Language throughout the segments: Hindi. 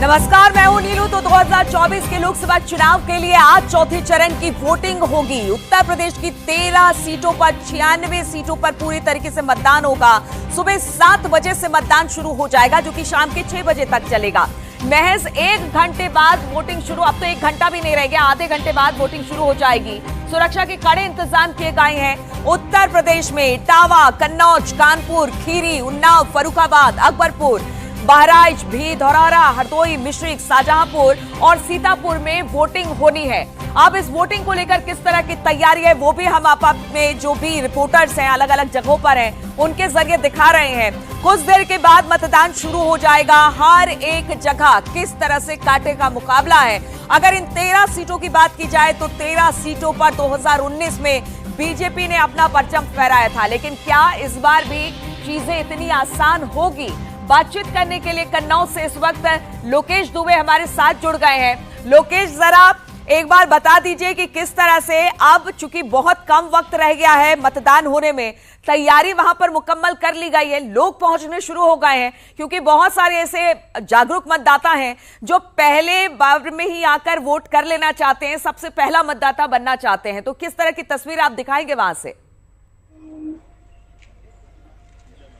नमस्कार, मैं हूं नीलू। तो 2024 के लोकसभा चुनाव के लिए आज चौथे चरण की वोटिंग होगी। उत्तर प्रदेश की 13 सीटों पर 96 सीटों पर पूरी तरीके से मतदान होगा। सुबह 7 बजे से मतदान शुरू हो जाएगा, जो कि शाम के 6 बजे तक चलेगा। महज 1 घंटे बाद वोटिंग शुरू, अब तो 1 घंटा भी नहीं रह गया, आधे घंटे बाद वोटिंग शुरू हो जाएगी। सुरक्षा के कड़े इंतजाम किए गए हैं। उत्तर प्रदेश में इटावा, कन्नौज, कानपुर, खीरी, उन्नाव, फर्रुखाबाद, अकबरपुर, बहराइच, भी, धौरहरा, हरदोई, मिश्रिख, शाहजहांपुर और सीतापुर में वोटिंग होनी है। अब इस वोटिंग को लेकर किस तरह की तैयारी है वो भी हम आप में जो भी रिपोर्टर्स हैं अलग अलग जगहों पर हैं उनके जरिए दिखा रहे हैं। कुछ देर के बाद मतदान शुरू हो जाएगा। हर एक जगह किस तरह से कांटे का मुकाबला है। अगर इन 13 सीटों की बात की जाए तो 13 सीटों पर 2019 में बीजेपी ने अपना परचम फहराया था, लेकिन क्या इस बार भी चीजें इतनी आसान होगी? बातचीत करने के लिए कन्नौज से इस वक्त लोकेश दुबे हमारे साथ जुड़ गए हैं। लोकेश, जरा एक बार बता दीजिए कि किस तरह से अब चूंकि बहुत कम वक्त रह गया है मतदान होने में, तैयारी वहां पर मुकम्मल कर ली गई है, लोग पहुंचने शुरू हो गए हैं, क्योंकि बहुत सारे ऐसे जागरूक मतदाता हैं जो पहले बार में ही आकर वोट कर लेना चाहते हैं, सबसे पहला मतदाता बनना चाहते हैं। तो किस तरह की तस्वीर आप दिखाएंगे वहां से?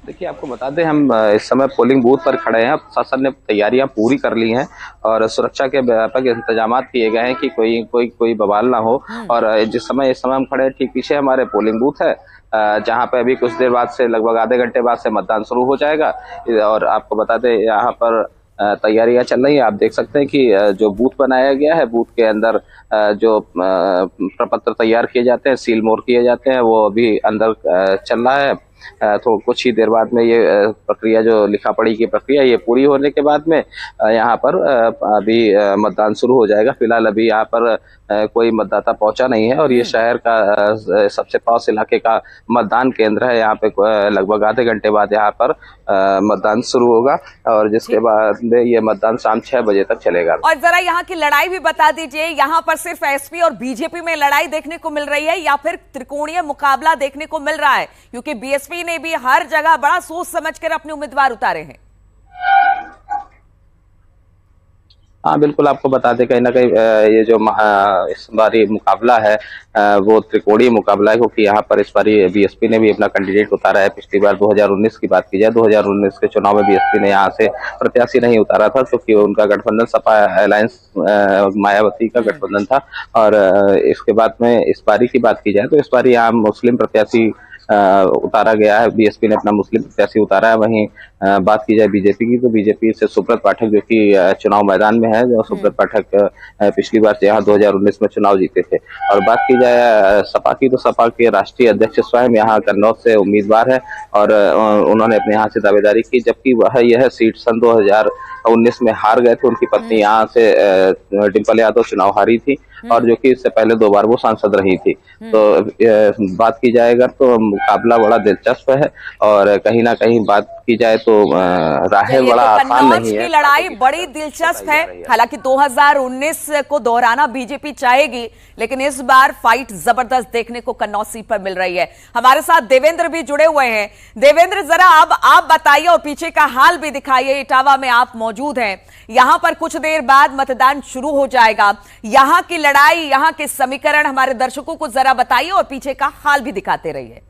देखिए, आपको बता दें, हम इस समय पोलिंग बूथ पर खड़े हैं। प्रशासन ने तैयारियां पूरी कर ली हैं और सुरक्षा के व्यापक इंतजाम किए गए हैं कि कोई बवाल ना हो। और इस समय हम खड़े हैं, ठीक पीछे हमारे पोलिंग बूथ है, जहां पे अभी कुछ देर बाद से, लगभग आधे घंटे बाद से मतदान शुरू हो जाएगा। और आपको बता दें, यहाँ पर तैयारियां चल रही हैं। आप देख सकते हैं कि जो बूथ बनाया गया है, बूथ के अंदर जो प्रपत्र तैयार किए जाते हैं, सील मोर किए जाते हैं, वो अभी अंदर चल रहा है। तो कुछ ही देर बाद में ये प्रक्रिया, जो लिखा पढ़ी की प्रक्रिया, ये पूरी होने के बाद में यहाँ पर अभी मतदान शुरू हो जाएगा। फिलहाल अभी यहाँ पर कोई मतदाता पहुंचा नहीं है और ये शहर का सबसे पास इलाके का मतदान केंद्र है। यहाँ पे लगभग आधे घंटे बाद यहाँ पर मतदान शुरू होगा और जिसके बाद में ये मतदान शाम 6 बजे तक चलेगा। और जरा यहाँ की लड़ाई भी बता दीजिए, यहाँ पर सिर्फ एसपी और बीजेपी में लड़ाई देखने को मिल रही है या फिर त्रिकोणीय मुकाबला देखने को मिल रहा है? क्योंकि बीएसपी ने भी हर जगह बड़ा सोच समझकर अपने उम्मीदवार उतारे हैं। हाँ, बिल्कुल, आपको बता दें, कहीं ना कहीं ये जो इस बारी मुकाबला है वो त्रिकोणीय मुकाबला है, क्योंकि यहाँ पर इस बारी बीएसपी ने भी अपना कैंडिडेट उतारा है। पिछली बार 2019 की बात की जाए, 2019 के चुनाव में बीएसपी ने यहाँ से प्रत्याशी नहीं उतारा था, क्योंकि उनका गठबंधन सपा अलायंस मायावती का गठबंधन था। और इसके बाद में इस बारी की बात की जाए तो इस बारी यहाँ मुस्लिम प्रत्याशी उतारा गया है। बीएसपी ने अपना मुस्लिम प्रत्याशी उतारा है। वहीं बात की जाए बीजेपी की, तो बीजेपी से सुब्रत पाठक, जो कि चुनाव मैदान में है, जो सुब्रत पाठक पिछली बार से यहाँ 2019 में चुनाव जीते थे। और बात की जाए सपा की, तो सपा के राष्ट्रीय अध्यक्ष स्वयं यहाँ कन्नौज से उम्मीदवार है और उन्होंने अपने यहाँ से दावेदारी की, जबकि वह यह सीट सन 2019 में हार गए थे। उनकी पत्नी यहाँ से डिंपल यादव चुनाव हारी थी और जो कि इससे पहले 2 बार वो सांसद रही थी। तो बात की जाए अगर, तो मुकाबला बड़ा दिलचस्प है और कहीं ना कहीं बात की जाए तो राहें बड़ा आसान नहीं है। लड़ाई बड़ी दिलचस्प है। हालांकि 2019 को दोहराना बीजेपी चाहेगी, लेकिन इस बार फाइट जबरदस्त देखने को कन्नौज सीट पर मिल रही है। हमारे साथ देवेंद्र भी जुड़े हुए हैं। देवेंद्र, जरा अब आप बताइए और पीछे का हाल भी दिखाइए। इटावा में आप मौजूद हैं, यहां पर कुछ देर बाद मतदान शुरू हो जाएगा। यहां की लड़ाई, यहां के समीकरण हमारे दर्शकों को जरा बताइए और पीछे का हाल भी दिखाते रहिए।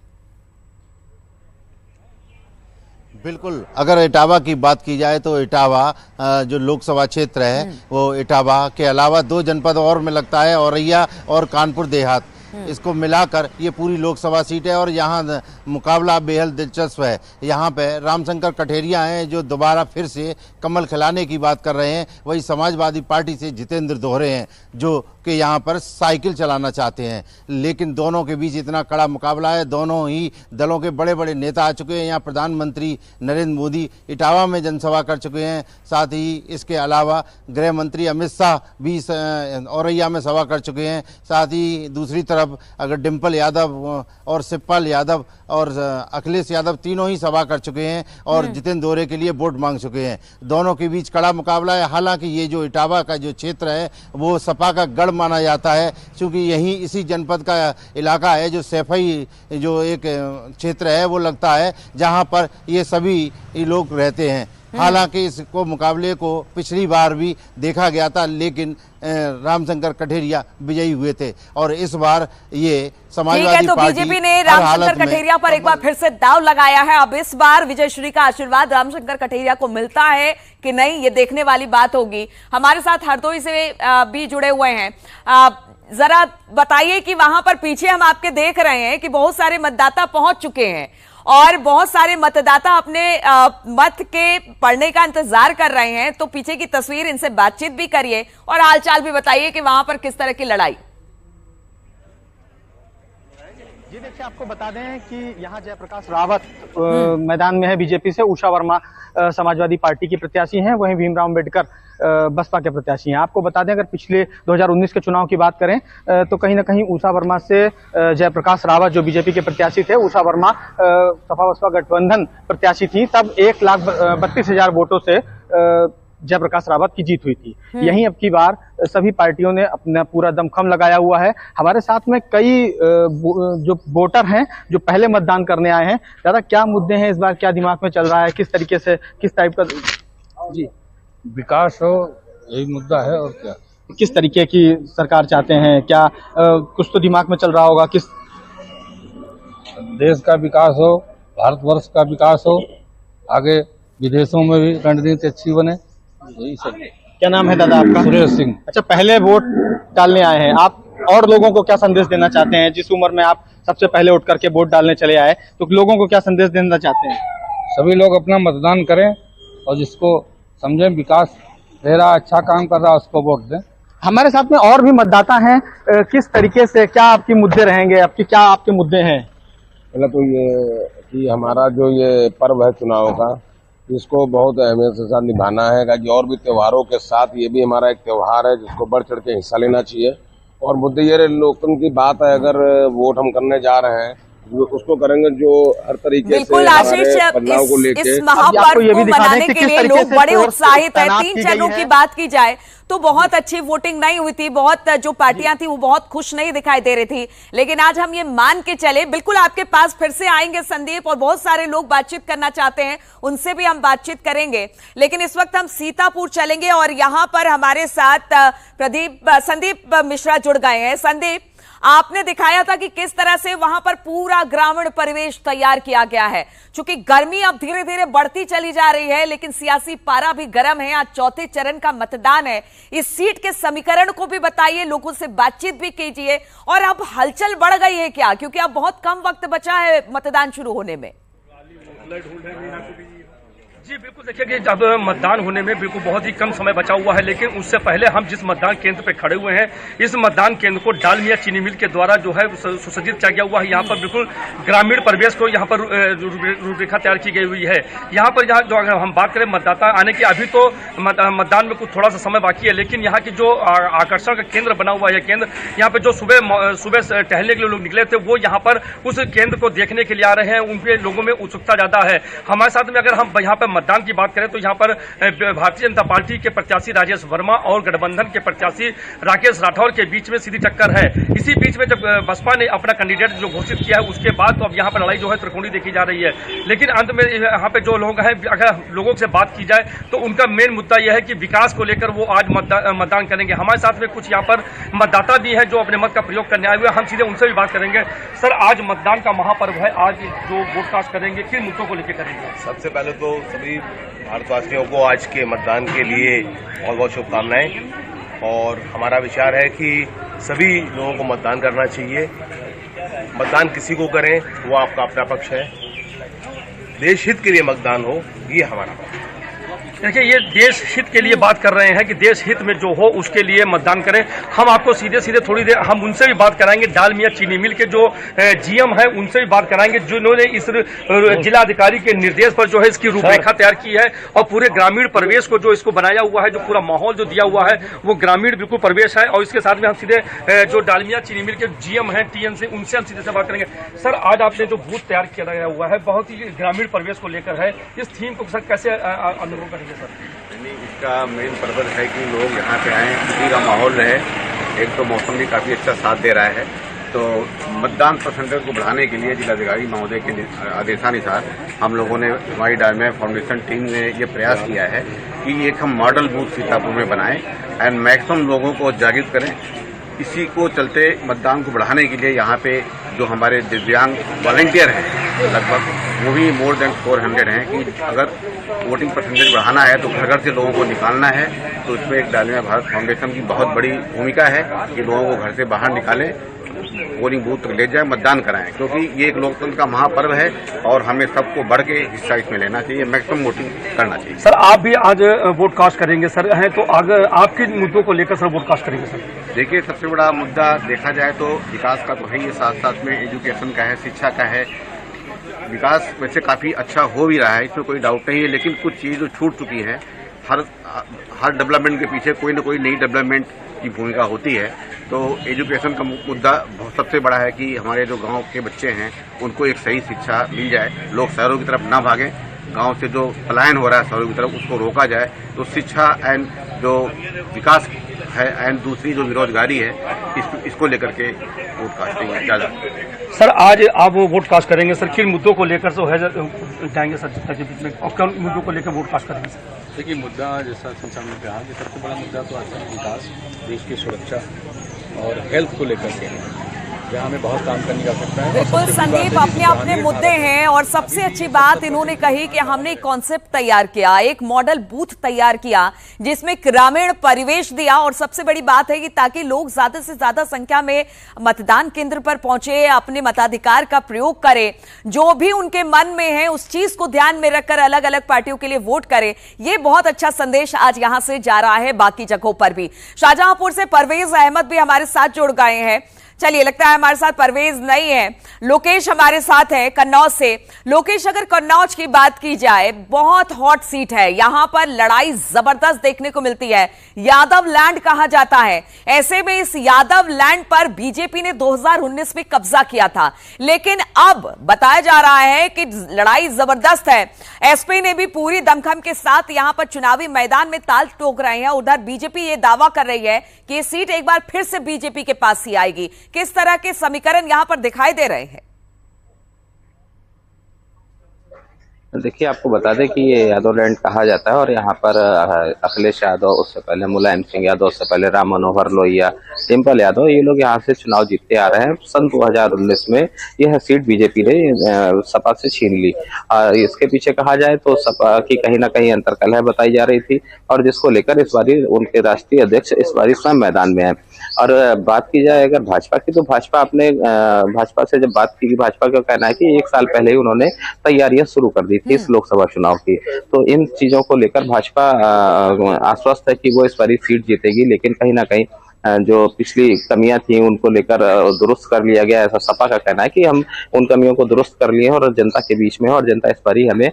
बिल्कुल, अगर इटावा की बात की जाए तो इटावा जो लोकसभा क्षेत्र है वो इटावा के अलावा 2 जनपद और में लगता है, औरैया और कानपुर देहात। इसको मिलाकर ये पूरी लोकसभा सीट है और यहाँ मुकाबला बेहद दिलचस्प है। यहाँ पे रामशंकर कठेरिया हैं जो दोबारा फिर से कमल खिलाने की बात कर रहे हैं। वही समाजवादी पार्टी से जितेंद्र दोहरे हैं जो कि यहाँ पर साइकिल चलाना चाहते हैं। लेकिन दोनों के बीच इतना कड़ा मुकाबला है। दोनों ही दलों के बड़े बड़े नेता आ चुके हैं। यहाँ प्रधानमंत्री नरेंद्र मोदी इटावा में जनसभा कर चुके हैं। साथ ही इसके अलावा गृह मंत्री अमित शाह भी औरैया में सभा कर चुके हैं। साथ ही दूसरी तरफ अगर डिंपल यादव और शिवपाल यादव और अखिलेश यादव तीनों ही सभा कर चुके हैं और जितेंद्र दोहरे के लिए वोट मांग चुके हैं। दोनों के बीच कड़ा मुकाबला है। हालांकि ये जो इटावा का जो क्षेत्र है वो सपा का गढ़ माना जाता है, क्योंकि यही इसी जनपद का इलाका है जो सैफई जो एक क्षेत्र है वो लगता है जहां पर ये सभी लोग रहते हैं। हालांकि इसको मुकाबले को पिछली बार भी देखा गया था, लेकिन रामशंकर कठेरिया विजयी हुए थे और इस बार ये समाजवादी तो पार्टी बीजेपी ने रामशंकर कठेरिया पर एक बार फिर से दाव लगाया है। अब इस बार विजयश्री का आशीर्वाद रामशंकर कठेरिया को मिलता है कि नहीं, ये देखने वाली बात होगी। हमारे साथ हरदोई से भी जुड़े हुए हैं, जरा बताइए कि वहां पर पीछे हम आपके देख रहे हैं कि बहुत सारे मतदाता पहुंच चुके हैं और बहुत सारे मतदाता अपने मत के पढ़ने का इंतजार कर रहे हैं। तो पीछे की तस्वीर, इनसे बातचीत भी करिए और हालचाल भी बताइए कि वहां पर किस तरह की लड़ाई। जी देखिए, आपको बता दें कि यहाँ जयप्रकाश रावत मैदान में है बीजेपी से, उषा वर्मा समाजवादी पार्टी की प्रत्याशी हैं, वहीं भीमराव अम्बेडकर बसपा के प्रत्याशी हैं। आपको बता दें, अगर पिछले 2019 के चुनाव की बात करें तो कहीं ना कहीं उषा वर्मा से जयप्रकाश रावत जो बीजेपी के प्रत्याशी थे, उषा वर्मा सपा बसपा गठबंधन प्रत्याशी थी, तब 1,32,000 वोटों से जयप्रकाश रावत की जीत हुई थी। यहीं अब की बार सभी पार्टियों ने अपना पूरा दमखम लगाया हुआ है। हमारे साथ में कई जो वोटर हैं जो पहले मतदान करने आए हैं। दादा, क्या मुद्दे हैं इस बार, क्या दिमाग में चल रहा है, किस तरीके से, किस टाइप का? जी, विकास हो, यही मुद्दा है और क्या। किस तरीके की सरकार चाहते हैं, क्या कुछ तो दिमाग में चल रहा होगा? किस देश का विकास हो, भारतवर्ष का विकास हो, आगे विदेशों में भी रणनीति अच्छी बने, यही सब। क्या नाम है दादा आपका? सुरेश सिंह। अच्छा, पहले वोट डालने आए हैं आप, और लोगों को क्या संदेश देना चाहते हैं? जिस उम्र में आप सबसे पहले उठ करके वोट डालने चले आए, तो लोगों को क्या संदेश देना चाहते हैं? सभी लोग अपना मतदान करें और जिसको समझें विकास दे रहा, अच्छा काम कर रहा, उसको वोट दें। हमारे साथ में और भी मतदाता हैं, किस तरीके से, क्या आपके मुद्दे रहेंगे, आपके मुद्दे हैं? पहले तो ये कि हमारा जो ये पर्व है चुनाव का, इसको बहुत अहमियत के साथ निभाना है कि और भी त्योहारों के साथ ये भी हमारा एक त्योहार है जिसको बढ़ चढ़ के हिस्सा लेना चाहिए। और मुद्दे ये लोकतंत्र की बात है, अगर वोट हम करने जा रहे हैं उसको करेंगे जो हर तरीके से बदलाव को लेकर। इस महापर्व को मनाने के लिए लोग बड़े उत्साहित हैं। 3 चरणों की बात की जाए तो बहुत अच्छी वोटिंग नहीं हुई थी, बहुत जो पार्टियां थी वो बहुत खुश नहीं दिखाई दे रही थी, लेकिन आज हम ये मान के चले, बिल्कुल आपके पास फिर से आएंगे संदीप, और बहुत सारे लोग बातचीत करना चाहते हैं, उनसे भी हम बातचीत करेंगे। लेकिन इस वक्त हम सीतापुर चलेंगे और यहां पर हमारे साथ संदीप मिश्रा जुड़ गए हैं। संदीप, आपने दिखाया था कि किस तरह से वहां पर पूरा ग्रामीण परिवेश तैयार किया गया है। चूंकि गर्मी अब धीरे धीरे बढ़ती चली जा रही है, लेकिन सियासी पारा भी गर्म है। आज चौथे चरण का मतदान है। इस सीट के समीकरण को भी बताइए, लोगों से बातचीत भी कीजिए, और अब हलचल बढ़ गई है क्या, क्योंकि अब बहुत कम वक्त बचा है मतदान शुरू होने में? जी बिल्कुल, देखिए कि जब मतदान होने में बिल्कुल बहुत ही कम समय बचा हुआ है, लेकिन उससे पहले हम जिस मतदान केंद्र पे खड़े हुए हैं, इस मतदान केंद्र को डालमिया चीनी मिल के द्वारा जो है सुसज्जित किया गया हुआ है। यहाँ पर बिल्कुल ग्रामीण परिवेश को यहाँ पर रूपरेखा तैयार की गई हुई है। यहाँ पर जो अगर हम बात करें मतदाता आने की, अभी तो मतदान में कुछ थोड़ा सा समय बाकी है, लेकिन यहाँ की जो आकर्षण का केंद्र बना हुआ है केंद्र, यहाँ पे जो सुबह टहलने के लिए लोग निकले थे वो यहाँ पर उस केंद्र को देखने के लिए आ रहे हैं। उनके लोगों में उत्सुकता ज्यादा है। हमारे साथ में अगर हम यहाँ पर मतदान की बात करें तो यहाँ पर भारतीय जनता पार्टी के प्रत्याशी राजेश वर्मा और गठबंधन के प्रत्याशी राकेश राठौर के बीच में सीधी टक्कर है। इसी बीच में जब बसपा ने अपना कैंडिडेट जो घोषित किया है उसके बाद तो अब यहाँ पर लड़ाई जो है त्रिकोणीय देखी जा रही है। लेकिन अंत में यहाँ पे जो लोग हैं, अगर लोगों से बात की जाए तो उनका मेन मुद्दा यह है कि विकास को लेकर वो आज मतदान करेंगे। हमारे साथ में कुछ यहाँ पर मतदाता भी है जो अपने मत का प्रयोग करने आए हुए हैं। हम सीधे उनसे भी बात करेंगे। सर, आज मतदान का महापर्व है, आज जो वोट कास्ट करेंगे किन मुद्दों को लेकर करेंगे? सबसे पहले तो सभी भारतवासियों को आज के मतदान के लिए बहुत बहुत शुभकामनाएं। और हमारा विचार है कि सभी लोगों को मतदान करना चाहिए। मतदान किसी को करें वो आपका अपना पक्ष है। देश हित के लिए मतदान हो, ये हमारा पक्ष है। देखिए, ये देश हित के लिए बात कर रहे हैं कि देश हित में जो हो उसके लिए मतदान करें। हम आपको सीधे सीधे थोड़ी देर हम उनसे भी बात कराएंगे। डालमिया चीनी मिल के जो जीएम है उनसे भी बात कराएंगे, जिन्होंने इस जिलाधिकारी के निर्देश पर जो है इसकी रूपरेखा तैयार की है और पूरे ग्रामीण परिवेश को जो इसको बनाया हुआ है, जो पूरा माहौल जो दिया हुआ है वो ग्रामीण बिल्कुल परिवेश है। और इसके साथ में हम सीधे जो डालमिया चीनी मिल के जीएम है टीएन से, उनसे हम सीधे से बात करेंगे। सर, आज आपने जो बूथ तैयार किया गया हुआ है बहुत ही ग्रामीण परिवेश को लेकर है, इस थीम को सर कैसे अनुभव करेंगे? इसका मेन पर्पज है कि लोग यहाँ पे आए, खुशी का माहौल रहे। एक तो मौसम भी काफी अच्छा साथ दे रहा है तो मतदान परसेंटेज को बढ़ाने के लिए जिलाधिकारी महोदय के आदेशानुसार हम लोगों ने हमारी डालमिया फाउंडेशन टीम ने ये प्रयास किया है कि एक हम मॉडल बूथ सीतापुर में बनाएं एंड मैक्सिमम लोगों को जागृत करें। इसी को चलते मतदान को बढ़ाने के लिए यहाँ पे जो हमारे दिव्यांग वॉलंटियर हैं लगभग वो भी मोर देन 400 हैं कि अगर वोटिंग परसेंटेज बढ़ाना है तो घर घर से लोगों को निकालना है। तो इसमें एक डालमिया भारत फाउंडेशन की बहुत बड़ी भूमिका है कि लोगों को घर से बाहर निकालें, पोलिंग बूथ तक ले जाए, मतदान कराएं, क्योंकि ये एक लोकतंत्र का महापर्व है और हमें सबको बढ़ के हिस्सा इसमें लेना चाहिए, मैक्सिमम वोटिंग करना चाहिए। सर आप भी आज वोट कास्ट करेंगे सर, हैं तो आगे आपके मुद्दों को लेकर सर वोट कास्ट करेंगे सर? देखिए, सबसे बड़ा मुद्दा देखा जाए तो विकास का तो है ही, साथ साथ में एजुकेशन का है, शिक्षा का है। विकास वैसे काफी अच्छा हो भी रहा है, इसमें कोई डाउट नहीं है, लेकिन कुछ चीज जो छूट चुकी है। हर डेवलपमेंट के पीछे कोई न कोई नई डेवलपमेंट की भूमिका होती है। तो एजुकेशन का मुद्दा सबसे बड़ा है कि हमारे जो गांव के बच्चे हैं उनको एक सही शिक्षा मिल जाए, लोग शहरों की तरफ ना भागें, गांव से जो पलायन हो रहा है शहरों की तरफ उसको रोका जाए। तो शिक्षा एंड जो विकास है एंड दूसरी जो बेरोजगारी है, इसको लेकर के वोट कास्टिंग ज्यादा। सर आज आप वो वोट कास्ट करेंगे सर, किन मुद्दों को लेकर जो है जाएंगे सर जनता के बीच में, और किन मुद्दों को लेकर वोट कास्ट करेंगे सर? देखिए, मुद्दा जैसा संचालन ने कहा कि सबसे बड़ा मुद्दा तो आता है विकास, देश की सुरक्षा और हेल्थ को लेकर के, जहाँ हमें बहुत काम करने की आवश्यकता है। बिल्कुल संदीप, अपने अपने मुद्दे हैं और सबसे अच्छी बात इन्होंने कही कि हमने एक कॉन्सेप्ट तैयार किया, एक मॉडल बूथ तैयार किया जिसमें ग्रामीण परिवेश दिया, और सबसे बड़ी बात है कि ताकि लोग ज्यादा से ज्यादा संख्या में मतदान केंद्र पर पहुंचे, अपने मताधिकार का प्रयोग करें, जो भी उनके मन में है उस चीज को ध्यान में रखकर अलग अलग पार्टियों के लिए वोट करें। यह बहुत अच्छा संदेश आज यहां से जा रहा है बाकी जगहों पर भी। शाहजहांपुर से परवेज अहमद भी हमारे साथ जुड़ गए हैं। चलिए, लगता है हमारे साथ परवेज नहीं है, लोकेश हमारे साथ है कन्नौज से। लोकेश, अगर कन्नौज की बात की जाए, बहुत हॉट सीट है, यहां पर लड़ाई जबरदस्त देखने को मिलती है, यादव लैंड कहा जाता है। ऐसे में इस यादव लैंड पर बीजेपी ने 2019 में कब्जा किया था, लेकिन अब बताया जा रहा है कि लड़ाई जबरदस्त है। एसपी ने भी पूरी दमखम के साथ यहां पर चुनावी मैदान में ताल ठोक रहे हैं। उधर बीजेपी ये दावा कर रही है कि ये सीट एक बार फिर से बीजेपी के पास ही आएगी। किस तरह के समीकरण यहां पर दिखाई दे रहे हैं? देखिए, आपको बता दें कि ये यादव लैंड कहा जाता है और यहाँ पर अखिलेश यादव, उससे पहले मुलायम सिंह यादव, उससे पहले राम मनोहर लोहिया, डिम्पल यादव, ये लोग यहाँ से चुनाव जीतते आ रहे हैं। सन 2019 में यह सीट बीजेपी ने सपा से छीन ली। इसके पीछे कहा जाए तो सपा की कहीं ना कहीं अंतर्कलह बताई जा रही थी, और जिसको लेकर इस बारी उनके राष्ट्रीय अध्यक्ष इस बारी स्वयं मैदान में है। और बात की जाए अगर भाजपा की, तो भाजपा से जब बात की, भाजपा का कहना है कि 1 साल पहले ही उन्होंने तैयारियां शुरू कर दी थी इस लोकसभा चुनाव की। तो इन चीजों को लेकर भाजपा आश्वस्त है कि वो इस बारी सीट जीतेगी, लेकिन कहीं ना कहीं जो पिछली कमियां थी उनको लेकर दुरुस्त कर लिया गया, ऐसा सपा का कहना है कि हम उन कमियों को दुरुस्त कर लिए और जनता के बीच में, और जनता इस बारी हमें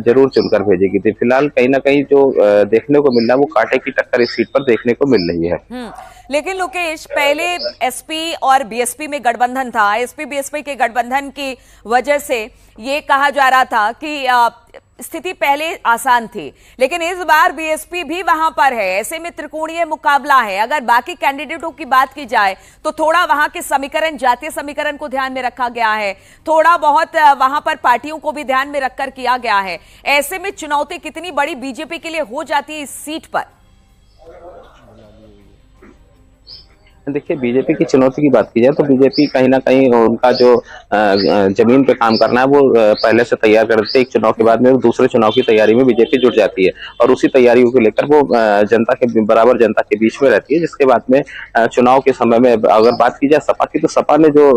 जरूर चुनकर भेजेगी। तो फिलहाल कहीं ना कहीं जो देखने को मिल रहा है वो कांटे की टक्कर इस सीट पर देखने को मिल रही है। लेकिन लोकेश, पहले एसपी और बीएसपी में गठबंधन था, एसपी बीएसपी के गठबंधन की वजह से ये कहा जा रहा था कि स्थिति पहले आसान थी, लेकिन इस बार बीएसपी भी वहां पर है। ऐसे में त्रिकोणीय मुकाबला है। अगर बाकी कैंडिडेटों की बात की जाए तो थोड़ा वहां के समीकरण, जातीय समीकरण को ध्यान में रखा गया है, थोड़ा बहुत वहां पर पार्टियों को भी ध्यान में रखकर किया गया है। ऐसे में चुनौती कितनी बड़ी बीजेपी के लिए हो जाती है इस सीट पर? देखिए, बीजेपी की चुनौती की बात की जाए तो बीजेपी कहीं ना कहीं उनका जो जमीन पे काम करना है वो पहले से तैयार कर देते हैं। एक चुनाव के बाद में दूसरे चुनाव की तैयारी में बीजेपी जुट जाती है, और उसी तैयारियों को लेकर वो जनता के बराबर जनता के बीच में रहती है। जिसके बाद में चुनाव के समय में अगर बात की जाए सपा की, तो सपा ने जो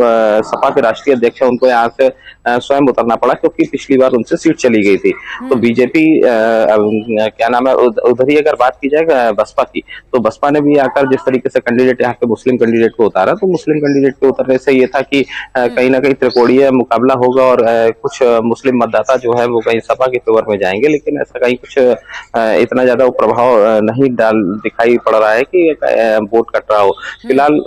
सपा के राष्ट्रीय अध्यक्ष है उनको यहाँ से स्वयं उतरना पड़ा, क्योंकि पिछली बार उनसे सीट चली गई थी। तो बीजेपी क्या नाम है, उधर ही अगर बात की जाए बसपा की, तो बसपा ने भी आकर जिस तरीके से कैंडिडेट यहाँ पे मुस्लिम कैंडिडेट को उतारा, तो मुस्लिम कैंडिडेट के उतरने से ये था कि कहीं ना कहीं त्रिकोणीय मुकाबला होगा और कुछ मुस्लिम मतदाता जो है वो कहीं सपा के फेवर में जाएंगे, लेकिन ऐसा कहीं कुछ इतना ज्यादा प्रभाव नहीं दिखाई पड़ रहा है कि वोट कट रहा हो। फिलहाल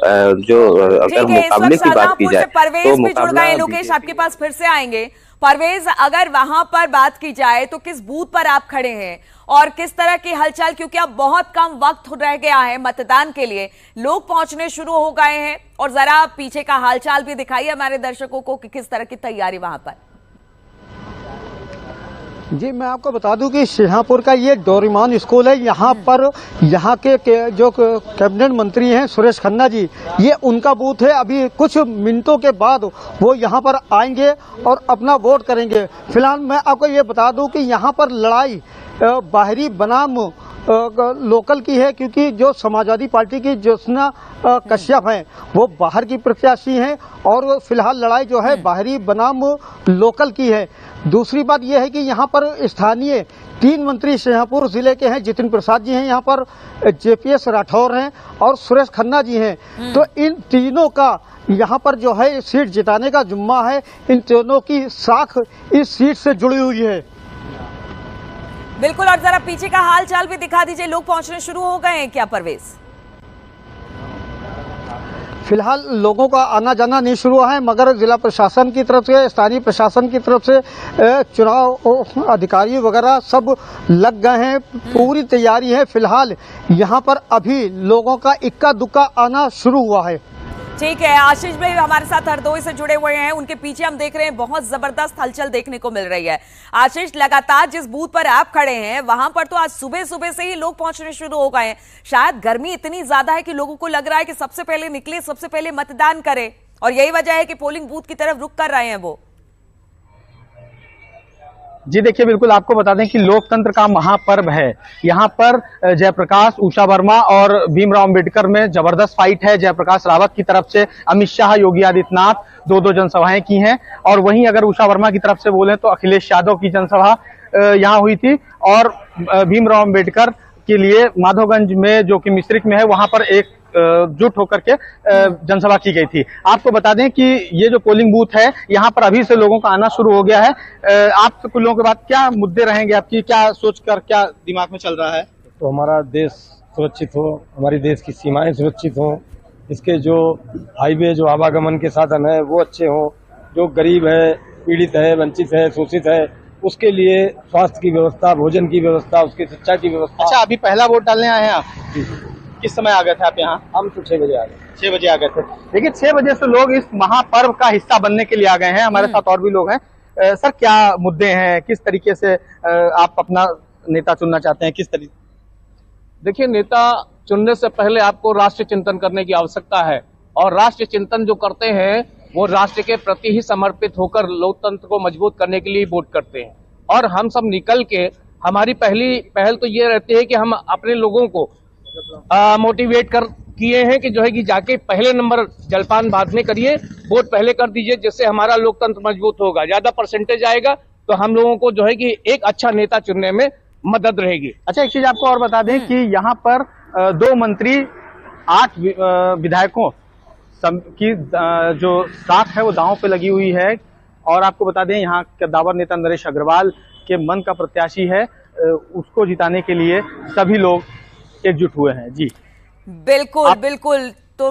जो अगर मुकाबले की बात की जाए तो मुकाबला, लोकेश आपके पास फिर से आएंगे। परवेज, अगर वहां पर बात की जाए तो किस बूथ पर आप खड़े हैं और किस तरह की हलचल, क्योंकि अब बहुत कम वक्त रह गया है मतदान के लिए, लोग पहुंचने शुरू हो गए हैं, और जरा पीछे का हालचाल भी दिखाइए हमारे दर्शकों को कि किस तरह की तैयारी वहां पर। जी, मैं आपको बता दूं कि शाहपुर का ये डोरीमान स्कूल है। यहाँ पर यहाँ के जो कैबिनेट मंत्री हैं सुरेश खन्ना जी, ये उनका बूथ है। अभी कुछ मिनटों के बाद वो यहाँ पर आएंगे और अपना वोट करेंगे। फिलहाल मैं आपको ये बता दूं कि यहाँ पर लड़ाई बाहरी बनाम लोकल की है, क्योंकि जो समाजवादी पार्टी की ज्योत्सना कश्यप हैं वो बाहर की प्रत्याशी हैं, और फिलहाल लड़ाई जो है बाहरी बनाम लोकल की है। दूसरी बात यह है कि यहाँ पर स्थानीय 3 मंत्री शाहपुर जिले के हैं। जितिन प्रसाद जी हैं यहाँ पर, जेपीएस राठौर हैं और सुरेश खन्ना जी हैं। तो इन तीनों का यहाँ पर जो है सीट जिताने का जुम्मा है। इन तीनों की साख इस सीट से जुड़ी हुई है। बिल्कुल, और जरा पीछे का हाल चाल भी दिखा दीजिए। लोग पहुंचने शुरू हो गए हैं क्या परवेज? फिलहाल लोगों का आना जाना नहीं शुरू हुआ है, मगर जिला प्रशासन की तरफ से, स्थानीय प्रशासन की तरफ से चुनाव अधिकारी वगैरह सब लग गए हैं। पूरी तैयारी है। फिलहाल यहाँ पर अभी लोगों का इक्का दुक्का आना शुरू हुआ है। ठीक है, आशीष भाई हमारे साथ हरदोई से जुड़े हुए हैं, उनके पीछे हम देख रहे हैं बहुत जबरदस्त हलचल देखने को मिल रही है। आशीष, लगातार जिस बूथ पर आप खड़े हैं वहां पर तो आज सुबह सुबह से ही लोग पहुंचने शुरू हो गए हैं। शायद गर्मी इतनी ज्यादा है कि लोगों को लग रहा है कि सबसे पहले निकले, सबसे पहले मतदान करें, और यही वजह है कि पोलिंग बूथ की तरफ रुख कर रहे हैं वो। जी देखिए, बिल्कुल आपको बता दें कि लोकतंत्र का महापर्व है। यहाँ पर जयप्रकाश, उषा वर्मा और भीमराव अंबेडकर में जबरदस्त फाइट है। जयप्रकाश रावत की तरफ से अमित शाह, योगी आदित्यनाथ 2-2 जनसभाएं की हैं, और वहीं अगर उषा वर्मा की तरफ से बोले तो अखिलेश यादव की जनसभा यहाँ हुई थी, और भीमराव अंबेडकर के लिए माधोगंज में जो कि मिश्रिक में है वहां पर एक जुट होकर के जनसभा की गई थी। आपको बता दें कि ये जो पोलिंग बूथ है यहाँ पर अभी से लोगों का आना शुरू हो गया है। आपसे कुछ लोगों के बाद क्या मुद्दे रहेंगे आपकी, क्या सोचकर, क्या दिमाग में चल रहा है? तो हमारा देश सुरक्षित हो, हमारी देश की सीमाएं सुरक्षित हो, इसके जो हाईवे, जो आवागमन के साधन है वो अच्छे हो, जो गरीब है, पीड़ित है, वंचित है, शोषित है, उसके लिए स्वास्थ्य की व्यवस्था, भोजन की व्यवस्था, उसकी शिक्षा की व्यवस्था। अच्छा, अभी पहला वोट डालने आए हैं आप? किस समय आ गए थे आप यहाँ? हम तो 6 बजे आ गए। 6 बजे आ गए थे। देखिए, 6 बजे से लोग इस महापर्व का हिस्सा बनने के लिए आ गए हैं। हमारे साथ और भी लोग हैं। सर, क्या मुद्दे हैं, किस तरीके से आप अपना नेता चुनना चाहते हैं, किस तरीके? देखिए, नेता चुनने से पहले आपको राष्ट्र चिंतन करने की आवश्यकता है, और राष्ट्र चिंतन जो करते हैं वो राष्ट्र के प्रति ही समर्पित होकर लोकतंत्र को मजबूत करने के लिए वोट करते हैं। और हम सब निकल के, हमारी पहली पहल तो ये रहती है कि हम अपने लोगों को मोटिवेट कर किए हैं कि जो है कि जाके पहले नंबर जलपान बाद में करिए, वोट पहले कर दीजिए, जिससे हमारा लोकतंत्र मजबूत होगा, ज्यादा परसेंटेज आएगा तो हम लोगों को जो है कि एक अच्छा नेता चुनने में मदद रहेगी। अच्छा, एक चीज आपको और बता दें कि यहाँ पर 2 मंत्री, 8 विधायकों की जो साख है वो दांव पे लगी हुई है। और आपको बता दें यहाँ के दावर नेता नरेश अग्रवाल के मन का प्रत्याशी है, उसको जिताने के लिए सभी लोग एकजुट हुए हैं। जी बिल्कुल बिल्कुल। तो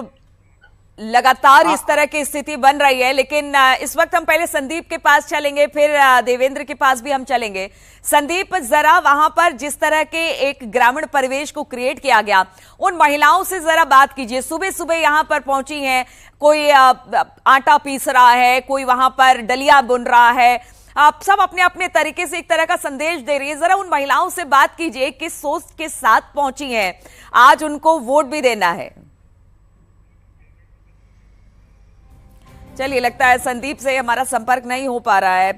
लगातार इस तरह की स्थिति बन रही है, लेकिन इस वक्त हम पहले संदीप के पास चलेंगे, फिर देवेंद्र के पास भी हम चलेंगे। संदीप, जरा वहां पर जिस तरह के एक ग्रामीण परिवेश को क्रिएट किया गया, उन महिलाओं से जरा बात कीजिए। सुबह सुबह यहां पर पहुंची हैं, कोई आटा पीस रहा है, कोई वहां पर डलिया बुन रहा है, आप सब अपने अपने तरीके से एक तरह का संदेश दे रही है। जरा उन महिलाओं से बात कीजिए, किस सोच के साथ पहुंची हैं, आज उनको वोट भी देना है। चलिए, लगता है संदीप से हमारा संपर्क नहीं हो पा रहा है,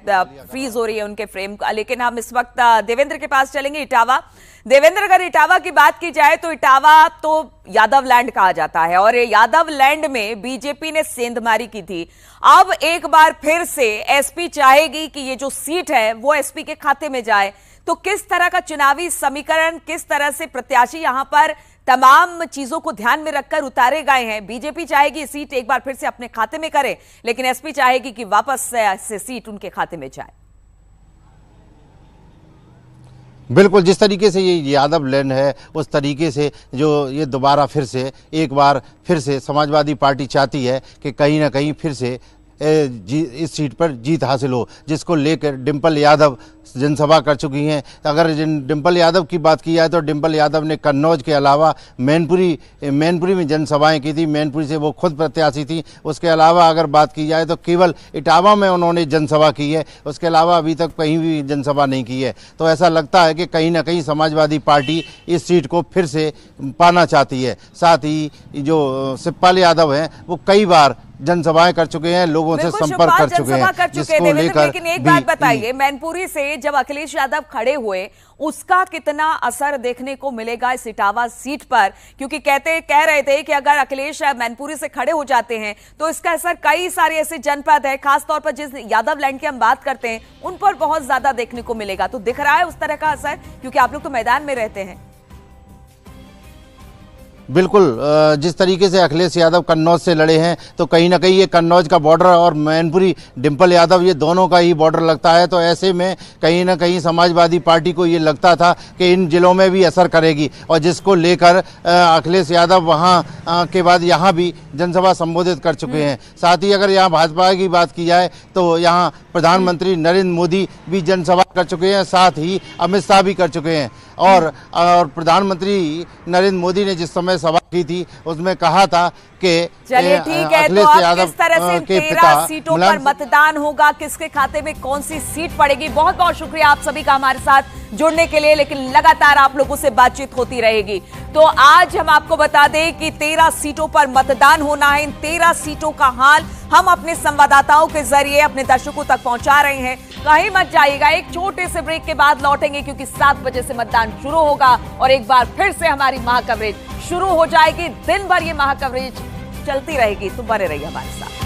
फ्रीज हो रही है उनके फ्रेम, लेकिन हम इस वक्त देवेंद्र के पास चलेंगे, इटावा। देवेंद्र, अगर इटावा की बात की जाए तो इटावा तो यादव लैंड कहा जाता है, और यादव लैंड में बीजेपी ने सेंधमारी की थी। अब एक बार फिर से एसपी चाहेगी कि ये जो सीट है वो एसपी के खाते में जाए, तो किस तरह का चुनावी समीकरण, किस तरह से प्रत्याशी यहां पर तमाम चीजों को ध्यान में रखकर उतारे गए हैं? बीजेपी चाहेगी सीट एक बार फिर से अपने खाते में करे, लेकिन एसपी चाहेगी कि वापस से सीट उनके खाते में जाए। बिल्कुल, जिस तरीके से ये यादव लैंड है उस तरीके से जो ये दोबारा फिर से एक बार फिर से समाजवादी पार्टी चाहती है कि कहीं ना कहीं फिर से इस सीट पर जीत हासिल हो, जिसको लेकर डिम्पल यादव जनसभा कर चुकी हैं। अगर डिम्पल यादव की बात की जाए तो डिम्पल यादव ने कन्नौज के अलावा मैनपुरी में जनसभाएं की थी। मैनपुरी से वो खुद प्रत्याशी थी। उसके अलावा अगर बात की जाए तो केवल इटावा में उन्होंने जनसभा की है, उसके अलावा अभी तक कहीं भी जनसभा नहीं की है। तो ऐसा लगता है कि कहीं ना कहीं समाजवादी पार्टी इस सीट को फिर से पाना चाहती है। साथ ही जो शिवपाल यादव हैं वो कई बार जनसभाएं कर चुके हैं, लोगों से संपर्क कर चुके हैं, जिसको लेकर लेकिन एक बात बताइए, मैनपुरी से जब अखिलेश यादव खड़े हुए उसका कितना असर देखने को मिलेगा इस इटावा सीट पर? क्योंकि कह रहे थे कि अगर अखिलेश मैनपुरी से खड़े हो जाते हैं तो इसका असर कई सारे ऐसे जनपद है, खासतौर पर जिस यादव लैंड की हम बात करते हैं उन पर बहुत ज्यादा देखने को मिलेगा। तो दिख रहा है उस तरह का असर, क्योंकि आप लोग तो मैदान में रहते हैं। बिल्कुल, जिस तरीके से अखिलेश यादव कन्नौज से लड़े हैं तो कहीं ना कहीं ये कन्नौज का बॉर्डर और मैनपुरी डिम्पल यादव ये दोनों का ही बॉर्डर लगता है। तो ऐसे में कहीं ना कहीं समाजवादी पार्टी को ये लगता था कि इन जिलों में भी असर करेगी, और जिसको लेकर अखिलेश यादव वहाँ के बाद यहाँ भी जनसभा संबोधित कर चुके हैं। साथ ही अगर यहाँ भाजपा की बात की जाए तो यहाँ प्रधानमंत्री नरेंद्र मोदी भी जनसभा कर चुके हैं, साथ ही अमित शाह भी कर चुके हैं। और प्रधानमंत्री नरेंद्र मोदी ने जिस समय सभा की थी उसमें कहा था कि चलिए ठीक है, तो अब किस तरह से 13 सीटों पर मतदान होगा, किसके खाते में कौन सी सीट पड़ेगी। बहुत बहुत शुक्रिया आप सभी का हमारे साथ जुड़ने के लिए, लेकिन लगातार आप लोगों से बातचीत होती रहेगी। तो आज हम आपको बता दें कि 13 सीटों पर मतदान होना है। इन 13 सीटों का हाल हम अपने संवाददाताओं के जरिए अपने दर्शकों तक पहुंचा रहे हैं। कहीं मत जाइएगा, एक छोटे से ब्रेक के बाद लौटेंगे, क्योंकि 7 बजे से मतदान शुरू होगा और एक बार फिर से हमारी महाकवरेज शुरू हो जाएगी। दिन भर ये महाकवरेज चलती रहेगी, तो बने रहिए हमारे साथ।